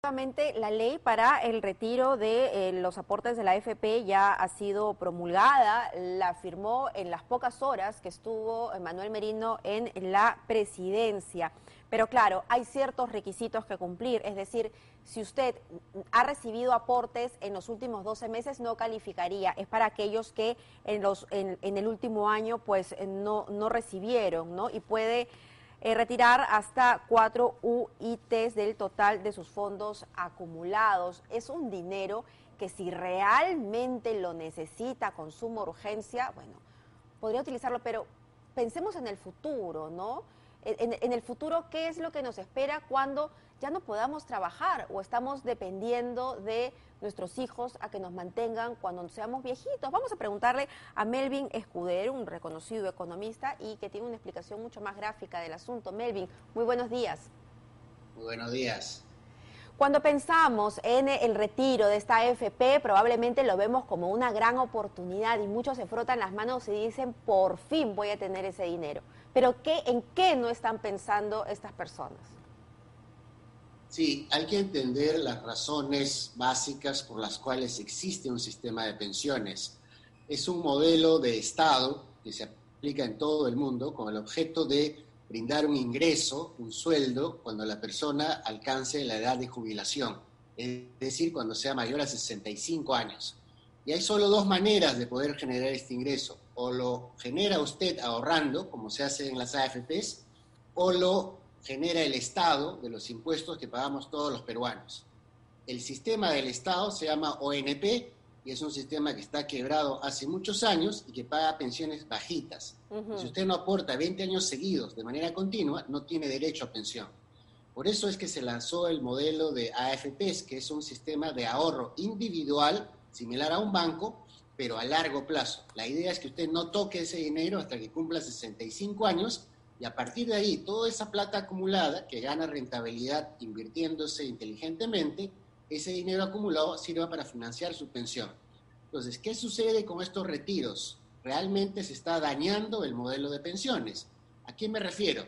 Nuevamente, la ley para el retiro de los aportes de la AFP ya ha sido promulgada, la firmó en las pocas horas que estuvo Manuel Merino en la presidencia. Pero claro, hay ciertos requisitos que cumplir, es decir, si usted ha recibido aportes en los últimos 12 meses no calificaría, es para aquellos que en el último año pues no recibieron, ¿no? Y puede retirar hasta 4 UITs del total de sus fondos acumulados. Es un dinero que si realmente lo necesita con suma urgencia, bueno, podría utilizarlo, pero pensemos en el futuro, ¿no? En el futuro, ¿qué es lo que nos espera cuando ya no podamos trabajar o estamos dependiendo de nuestros hijos a que nos mantengan cuando seamos viejitos? Vamos a preguntarle a Melvin Escudero, un reconocido economista y que tiene una explicación mucho más gráfica del asunto. Melvin, muy buenos días. Muy buenos días. Cuando pensamos en el retiro de esta AFP, probablemente lo vemos como una gran oportunidad y muchos se frotan las manos y dicen, por fin voy a tener ese dinero. Pero ¿en qué no están pensando estas personas? Sí, hay que entender las razones básicas por las cuales existe un sistema de pensiones. Es un modelo de Estado que se aplica en todo el mundo con el objeto de brindar un ingreso, un sueldo, cuando la persona alcance la edad de jubilación, es decir, cuando sea mayor a 65 años. Y hay solo dos maneras de poder generar este ingreso. O lo genera usted ahorrando, como se hace en las AFPs, o lo genera el Estado de los impuestos que pagamos todos los peruanos. El sistema del Estado se llama ONP y es un sistema que está quebrado hace muchos años y que paga pensiones bajitas. Si usted no aporta 20 años seguidos de manera continua, no tiene derecho a pensión. Por eso es que se lanzó el modelo de AFPs, que es un sistema de ahorro individual, similar a un banco, pero a largo plazo. La idea es que usted no toque ese dinero hasta que cumpla 65 años y a partir de ahí, toda esa plata acumulada que gana rentabilidad invirtiéndose inteligentemente, ese dinero acumulado sirva para financiar su pensión. Entonces, ¿qué sucede con estos retiros? Realmente se está dañando el modelo de pensiones. ¿A qué me refiero?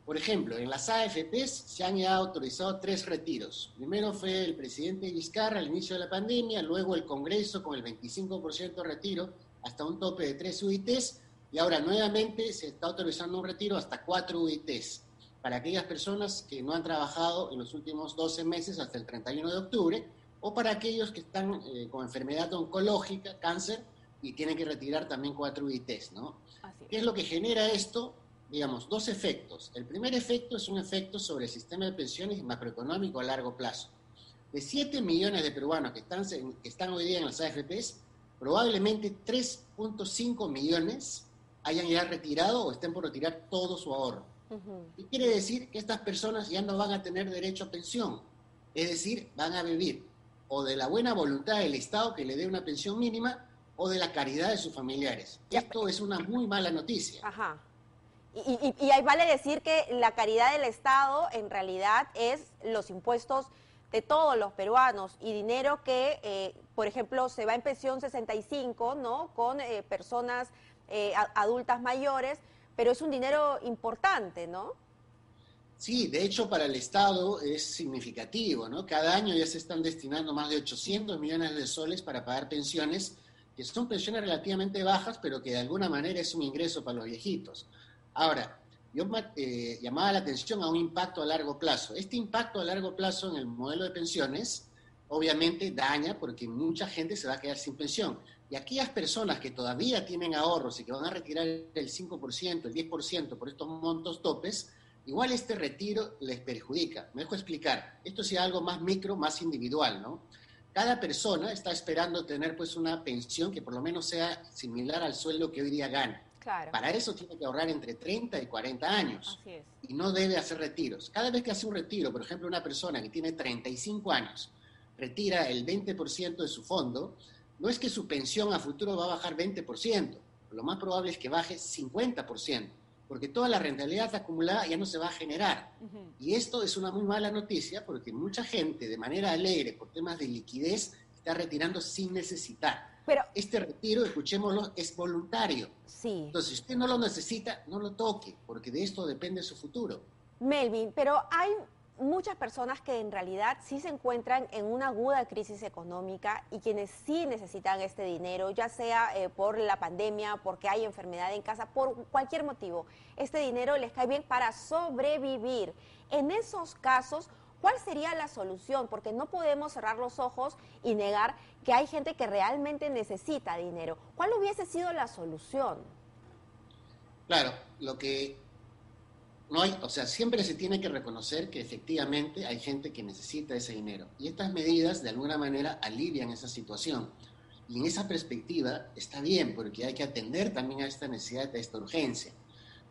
Por ejemplo, en las AFPs se han ya autorizado 3 retiros. Primero fue el presidente Vizcarra al inicio de la pandemia, luego el Congreso con el 25% de retiro hasta un tope de 3 UITs, y ahora nuevamente se está autorizando un retiro hasta 4 UITs para aquellas personas que no han trabajado en los últimos 12 meses hasta el 31 de octubre o para aquellos que están con enfermedad oncológica, cáncer, y tienen que retirar también 4 UITs, ¿no? ¿Qué es lo que genera esto? Digamos, dos efectos. El primer efecto es un efecto sobre el sistema de pensiones macroeconómico a largo plazo. De 7 millones de peruanos que están hoy día en las AFPs, probablemente 3.5 millones hayan ya retirado o estén por retirar todo su ahorro. Y quiere decir que estas personas ya no van a tener derecho a pensión. Es decir, van a vivir o de la buena voluntad del Estado que le dé una pensión mínima o de la caridad de sus familiares. Esto es una muy mala noticia. Ajá. Y ahí vale decir que la caridad del Estado en realidad es los impuestos de todos los peruanos y dinero que, por ejemplo, se va en pensión 65, ¿no? Con personas adultas mayores, pero es un dinero importante, ¿no? Sí, de hecho para el Estado es significativo, ¿no? Cada año ya se están destinando más de 800 millones de soles para pagar pensiones, que son pensiones relativamente bajas, pero que de alguna manera es un ingreso para los viejitos. Ahora, yo llamaba la atención a un impacto a largo plazo. Este impacto a largo plazo en el modelo de pensiones obviamente daña porque mucha gente se va a quedar sin pensión. Y aquellas personas que todavía tienen ahorros y que van a retirar el 5%, el 10% por estos montos topes, igual este retiro les perjudica. Me dejo explicar. Esto es algo más micro, más individual, ¿no? Cada persona está esperando tener pues una pensión que por lo menos sea similar al sueldo que hoy día gana. Claro. Para eso tiene que ahorrar entre 30 y 40 años. Así es. Y no debe hacer retiros. Cada vez que hace un retiro, por ejemplo, una persona que tiene 35 años retira el 20% de su fondo, no es que su pensión a futuro va a bajar 20%. Lo más probable es que baje 50%, porque toda la rentabilidad acumulada ya no se va a generar. Y esto es una muy mala noticia porque mucha gente, de manera alegre, por temas de liquidez, está retirando sin necesitar. Pero este retiro, escuchémoslo, es voluntario. Sí. Entonces, si usted no lo necesita, no lo toque, porque de esto depende su futuro. Melvin, pero hay muchas personas que en realidad sí se encuentran en una aguda crisis económica y quienes sí necesitan este dinero, ya sea por la pandemia, porque hay enfermedad en casa, por cualquier motivo. Este dinero les cae bien para sobrevivir. En esos casos, ¿cuál sería la solución? Porque no podemos cerrar los ojos y negar que hay gente que realmente necesita dinero. ¿Cuál hubiese sido la solución? Claro, lo que no hay, o sea, siempre se tiene que reconocer que efectivamente hay gente que necesita ese dinero. Y estas medidas, de alguna manera, alivian esa situación. Y en esa perspectiva está bien, porque hay que atender también a esta necesidad, a esta urgencia.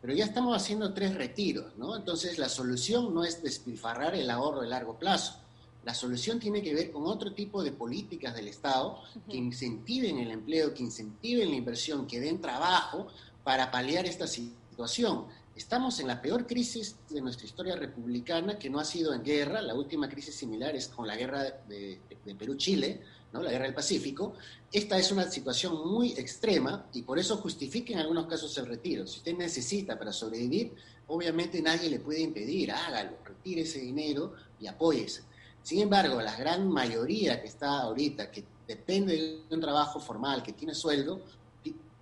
Pero ya estamos haciendo 3 retiros, ¿no? Entonces, la solución no es despilfarrar el ahorro de largo plazo. La solución tiene que ver con otro tipo de políticas del Estado que incentiven el empleo, que incentiven la inversión, que den trabajo para paliar esta situación. Estamos en la peor crisis de nuestra historia republicana, que no ha sido en guerra. La última crisis similar es con la guerra de Perú-Chile, ¿no? La guerra del Pacífico. Esta es una situación muy extrema y por eso justifica en algunos casos el retiro. Si usted necesita para sobrevivir, obviamente nadie le puede impedir, hágalo, retire ese dinero y apóyese. Sin embargo, la gran mayoría que está ahorita, que depende de un trabajo formal, que tiene sueldo,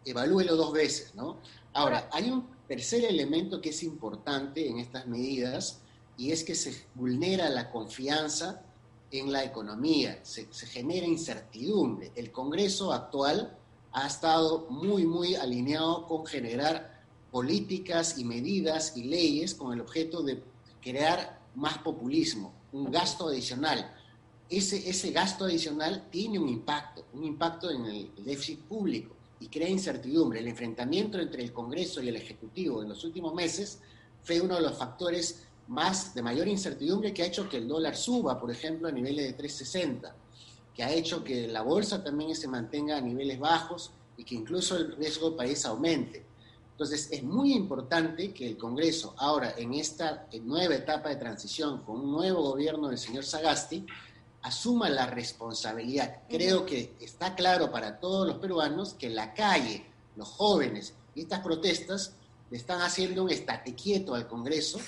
evalúelo 2 veces, ¿no? Ahora, hay un tercer elemento que es importante en estas medidas y es que se vulnera la confianza en la economía, se genera incertidumbre. El Congreso actual ha estado muy alineado con generar políticas y medidas y leyes con el objeto de crear más populismo, un gasto adicional. Ese gasto adicional tiene un impacto en el déficit público y crea incertidumbre. El enfrentamiento entre el Congreso y el Ejecutivo en los últimos meses fue uno de los factores de mayor incertidumbre que ha hecho que el dólar suba, por ejemplo, a niveles de 3.60, que ha hecho que la bolsa también se mantenga a niveles bajos y que incluso el riesgo del país aumente. Entonces, es muy importante que el Congreso, ahora en esta nueva etapa de transición, con un nuevo gobierno del señor Sagasti, asuma la responsabilidad. Creo que está claro para todos los peruanos que la calle, los jóvenes y estas protestas le están haciendo un estate quieto al Congreso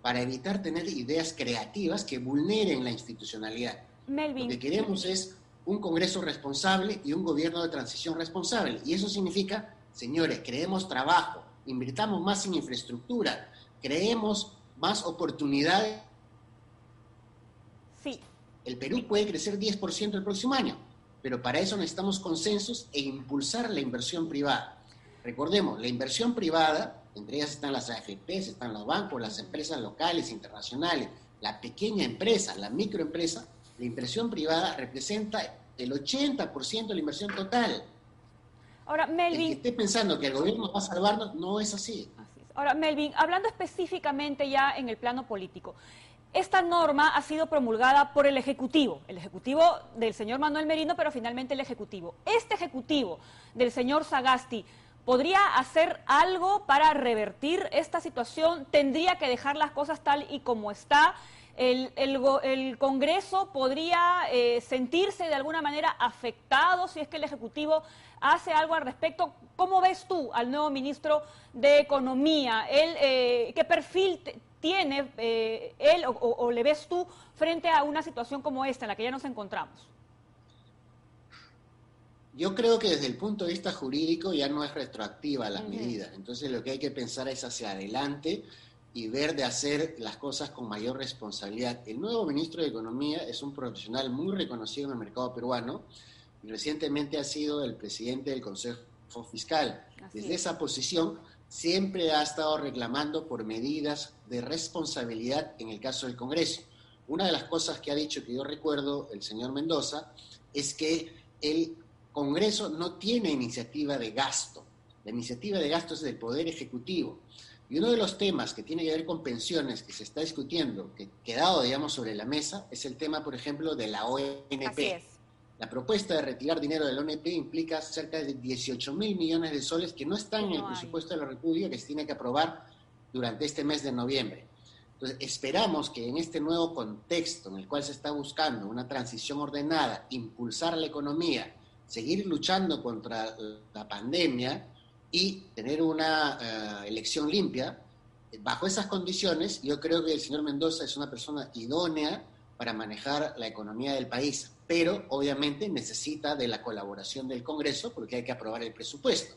para evitar tener ideas creativas que vulneren la institucionalidad. Melvin. Lo que queremos es un Congreso responsable y un gobierno de transición responsable. Y eso significa, señores, creemos trabajo, invirtamos más en infraestructura, creemos más oportunidades. Sí. El Perú puede crecer 10% el próximo año, pero para eso necesitamos consensos e impulsar la inversión privada. Recordemos, la inversión privada, entre ellas están las AFPs, están los bancos, las empresas locales, internacionales, la pequeña empresa, la microempresa, la inversión privada representa el 80% de la inversión total. Ahora, Melvin, el que esté pensando que el gobierno va a salvarnos, no es así. Así es. Ahora, Melvin, hablando específicamente ya en el plano político, esta norma ha sido promulgada por el Ejecutivo del señor Manuel Merino, pero finalmente el Ejecutivo. Este Ejecutivo del señor Sagasti, ¿podría hacer algo para revertir esta situación? ¿Tendría que dejar las cosas tal y como está? ¿El Congreso podría sentirse de alguna manera afectado si es que el Ejecutivo hace algo al respecto? ¿Cómo ves tú al nuevo ministro de Economía? ¿Qué perfil tiene él o le ves tú frente a una situación como esta en la que ya nos encontramos? Yo creo que desde el punto de vista jurídico ya no es retroactiva la medida. Entonces lo que hay que pensar es hacia adelante y ver de hacer las cosas con mayor responsabilidad. El nuevo ministro de Economía es un profesional muy reconocido en el mercado peruano y recientemente ha sido el presidente del Consejo Fiscal. Desde esa posición siempre ha estado reclamando por medidas de responsabilidad en el caso del Congreso. Una de las cosas que ha dicho, que yo recuerdo, el señor Mendoza, es que el Congreso no tiene iniciativa de gasto. La iniciativa de gasto es del Poder Ejecutivo. Y uno de los temas que tiene que ver con pensiones que se está discutiendo, que ha quedado, digamos, sobre la mesa, es el tema, por ejemplo, de la ONP. Así es. La propuesta de retirar dinero de la ONP implica cerca de 18.000 millones de soles que no están en el presupuesto de la República, que se tiene que aprobar durante este mes de noviembre. Entonces, esperamos que en este nuevo contexto en el cual se está buscando una transición ordenada, impulsar la economía, seguir luchando contra la pandemia y tener una elección limpia, Bajo esas condiciones, yo creo que el señor Mendoza es una persona idónea para manejar la economía del país, pero obviamente necesita de la colaboración del Congreso porque hay que aprobar el presupuesto.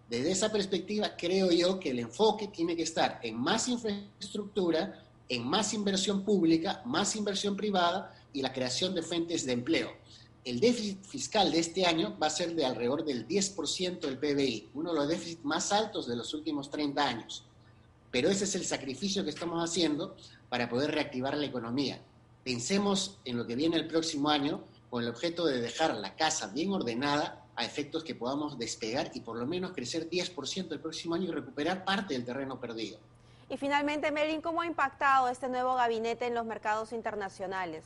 Desde esa perspectiva, creo yo que el enfoque tiene que estar en más infraestructura, en más inversión pública, más inversión privada y la creación de fuentes de empleo. El déficit fiscal de este año va a ser de alrededor del 10% del PBI, uno de los déficits más altos de los últimos 30 años. Pero ese es el sacrificio que estamos haciendo para poder reactivar la economía. Pensemos en lo que viene el próximo año con el objeto de dejar la casa bien ordenada a efectos que podamos despegar y por lo menos crecer 10% el próximo año y recuperar parte del terreno perdido. Y finalmente, Melvin, ¿cómo ha impactado este nuevo gabinete en los mercados internacionales?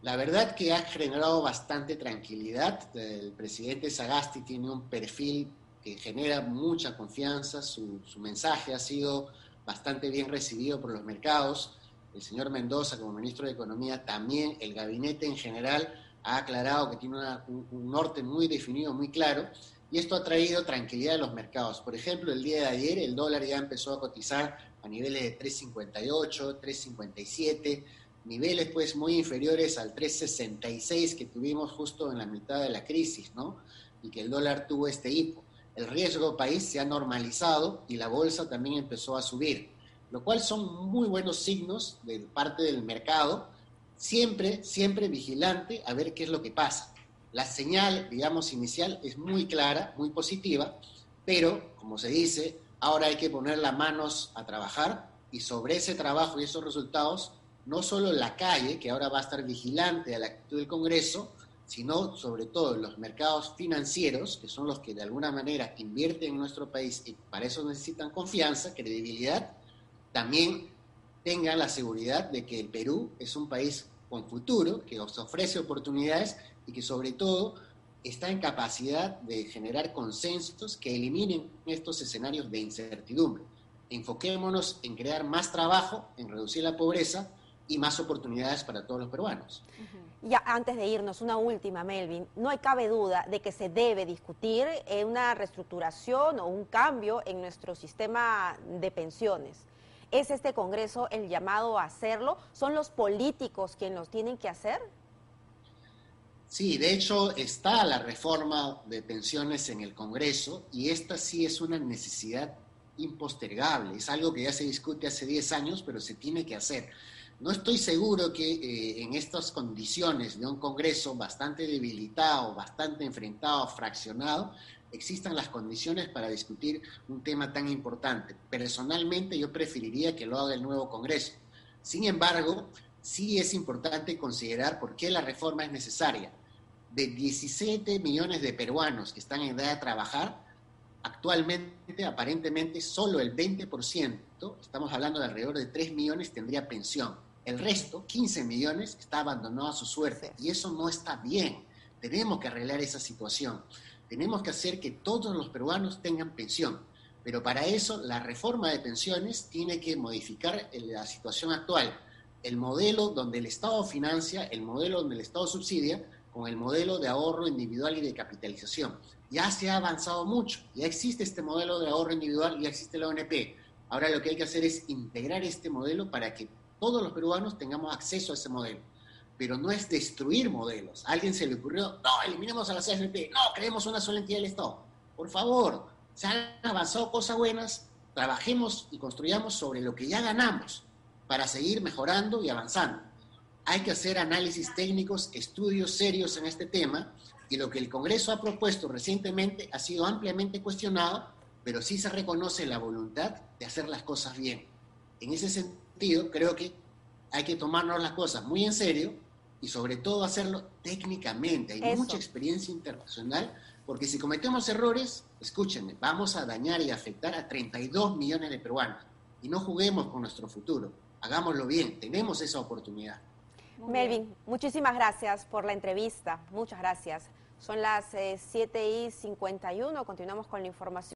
La verdad que ha generado bastante tranquilidad. El presidente Sagasti tiene un perfil que genera mucha confianza, su mensaje ha sido bastante bien recibido por los mercados. El señor Mendoza como ministro de Economía también, el gabinete en general ha aclarado que tiene un norte muy definido, muy claro, y esto ha traído tranquilidad a los mercados. Por ejemplo, el día de ayer el dólar ya empezó a cotizar a niveles de 3.58, 3.57, niveles pues muy inferiores al 3.66 que tuvimos justo en la mitad de la crisis, ¿no? Y que el dólar tuvo este hipo. El riesgo país se ha normalizado y la bolsa también empezó a subir, lo cual son muy buenos signos de parte del mercado, siempre vigilante a ver qué es lo que pasa. La señal, digamos, inicial es muy clara, muy positiva, pero, como se dice, ahora hay que poner las manos a trabajar y sobre ese trabajo y esos resultados, no solo la calle, que ahora va a estar vigilante a la actitud del Congreso, sino sobre todo los mercados financieros, que son los que de alguna manera invierten en nuestro país y para eso necesitan confianza, credibilidad, también tengan la seguridad de que el Perú es un país con futuro, que os ofrece oportunidades y que sobre todo está en capacidad de generar consensos que eliminen estos escenarios de incertidumbre. Enfoquémonos en crear más trabajo, en reducir la pobreza y más oportunidades para todos los peruanos. Ya antes de irnos, una última, Melvin. No cabe duda de que se debe discutir una reestructuración o un cambio en nuestro sistema de pensiones. ¿Es este Congreso el llamado a hacerlo? ¿Son los políticos quienes los tienen que hacer? Sí, de hecho está la reforma de pensiones en el Congreso y esta sí es una necesidad impostergable. Es algo que ya se discute hace 10 años, pero se tiene que hacer. No estoy seguro que en estas condiciones de un Congreso bastante debilitado, bastante enfrentado, fraccionado, existan las condiciones para discutir un tema tan importante. Personalmente yo preferiría que lo haga el nuevo Congreso. Sin embargo, sí es importante considerar por qué la reforma es necesaria. De 17 millones de peruanos que están en edad de trabajar, actualmente, aparentemente, solo el 20%, estamos hablando de alrededor de 3 millones, tendría pensión. El resto, 15 millones, está abandonado a su suerte. Y eso no está bien. Tenemos que arreglar esa situación. Tenemos que hacer que todos los peruanos tengan pensión. Pero para eso, la reforma de pensiones tiene que modificar la situación actual. El modelo donde el Estado financia, el modelo donde el Estado subsidia, con el modelo de ahorro individual y de capitalización. Ya se ha avanzado mucho, ya existe este modelo de ahorro individual, ya existe la ONP. Ahora lo que hay que hacer es integrar este modelo para que todos los peruanos tengamos acceso a ese modelo. Pero no es destruir modelos. A alguien se le ocurrió, no, eliminemos a la CFP, no, creemos una sola entidad del Estado. Por favor, se han avanzado cosas buenas, trabajemos y construyamos sobre lo que ya ganamos para seguir mejorando y avanzando. Hay que hacer análisis técnicos, estudios serios en este tema, y lo que el Congreso ha propuesto recientemente ha sido ampliamente cuestionado, pero sí se reconoce la voluntad de hacer las cosas bien. En ese sentido, creo que hay que tomarnos las cosas muy en serio y sobre todo hacerlo técnicamente. Hay mucha experiencia internacional, porque si cometemos errores, escúchenme, vamos a dañar y afectar a 32 millones de peruanos. Y no juguemos con nuestro futuro. Hagámoslo bien, tenemos esa oportunidad. Melvin, muchísimas gracias por la entrevista. Muchas gracias. Son las 7:51, continuamos con la información.